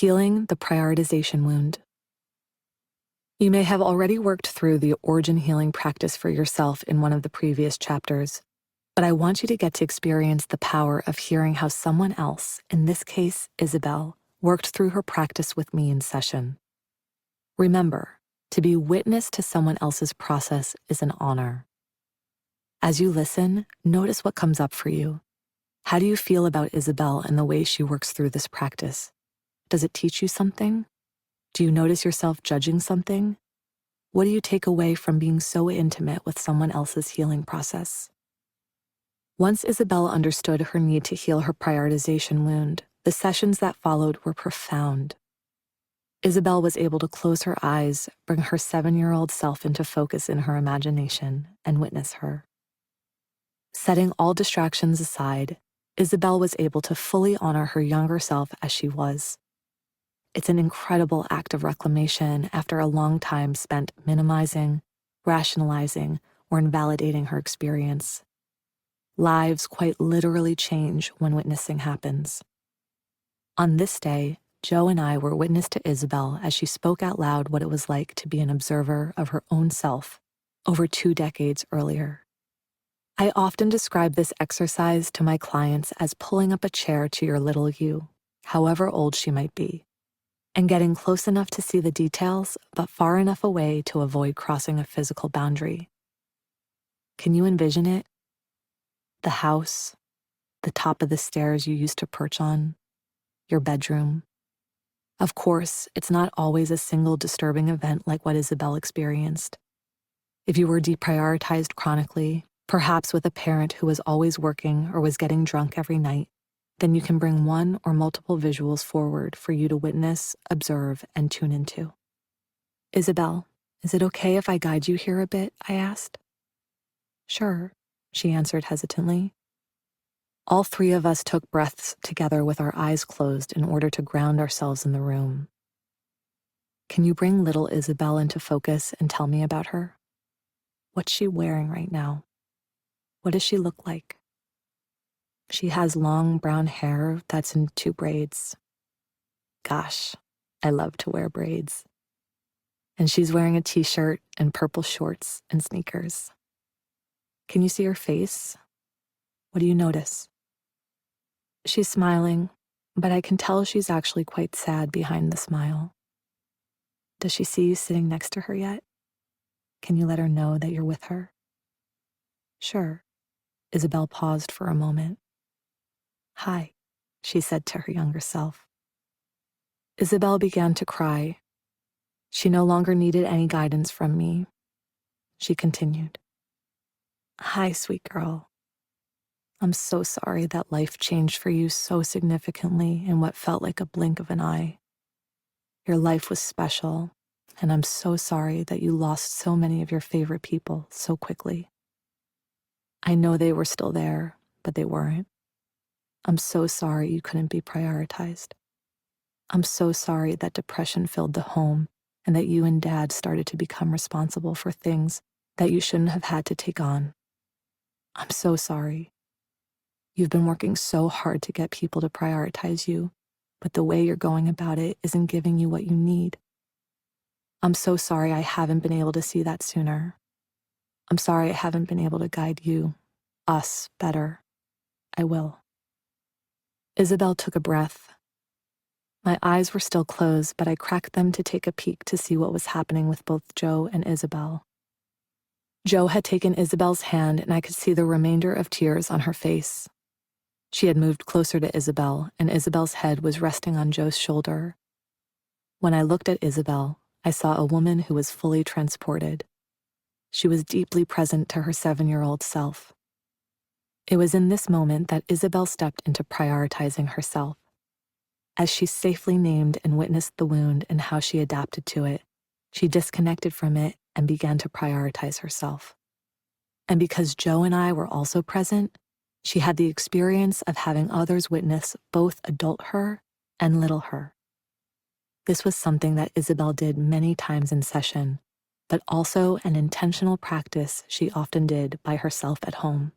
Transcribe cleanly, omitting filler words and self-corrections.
Healing the prioritization wound. You may have already worked through the origin healing practice for yourself in one of the previous chapters, but I want you to get to experience the power of hearing how someone else, in this case Isabel, worked through her practice with me in session. Remember, to be witness to someone else's process is an honor. As you listen, notice what comes up for you. How do you feel about Isabel and the way she works through this practice? Does it teach you something? Do you notice yourself judging something? What do you take away from being so intimate with someone else's healing process? Once Isabel understood her need to heal her prioritization wound, the sessions that followed were profound. Isabel was able to close her eyes, bring her 7-year-old self into focus in her imagination, and witness her. Setting all distractions aside, Isabel was able to fully honor her younger self as she was. It's an incredible act of reclamation after a long time spent minimizing, rationalizing, or invalidating her experience. Lives quite literally change when witnessing happens. On this day, Joe and I were witness to Isabel as she spoke out loud what it was like to be an observer of her own self over 2 decades earlier. I often describe this exercise to my clients as pulling up a chair to your little you, however old she might be, and getting close enough to see the details, but far enough away to avoid crossing a physical boundary. Can you envision it? The house, the top of the stairs you used to perch on, your bedroom. Of course, it's not always a single disturbing event like what Isabel experienced. If you were deprioritized chronically, perhaps with a parent who was always working or was getting drunk every night, then you can bring one or multiple visuals forward for you to witness, observe, and tune into. Isabel, is it okay if I guide you here a bit? I asked. Sure, she answered hesitantly. All 3 of us took breaths together with our eyes closed in order to ground ourselves in the room. Can you bring little Isabel into focus and tell me about her? What's she wearing right now? What does she look like? She has long brown hair that's in 2 braids. Gosh, I love to wear braids. And she's wearing a t-shirt and purple shorts and sneakers. Can you see her face? What do you notice? She's smiling, but I can tell she's actually quite sad behind the smile. Does she see you sitting next to her yet? Can you let her know that you're with her? Sure. Isabel paused for a moment. Hi, she said to her younger self. Isabel began to cry. She no longer needed any guidance from me. She continued. Hi, sweet girl. I'm so sorry that life changed for you so significantly in what felt like a blink of an eye. Your life was special, and I'm so sorry that you lost so many of your favorite people so quickly. I know they were still there, but they weren't. I'm so sorry you couldn't be prioritized. I'm so sorry that depression filled the home and that you and Dad started to become responsible for things that you shouldn't have had to take on. I'm so sorry. You've been working so hard to get people to prioritize you, but the way you're going about it isn't giving you what you need. I'm so sorry I haven't been able to see that sooner. I'm sorry I haven't been able to guide you, us, better. I will. Isabel took a breath. My eyes were still closed, but I cracked them to take a peek to see what was happening with both Joe and Isabel. Joe had taken Isabel's hand, and I could see the remainder of tears on her face. She had moved closer to Isabel, and Isabel's head was resting on Joe's shoulder. When I looked at Isabel, I saw a woman who was fully transported. She was deeply present to her 7-year-old self. It was in this moment that Isabel stepped into prioritizing herself. As she safely named and witnessed the wound and how she adapted to it, she disconnected from it and began to prioritize herself. And because Joe and I were also present, she had the experience of having others witness both adult her and little her. This was something that Isabel did many times in session, but also an intentional practice she often did by herself at home.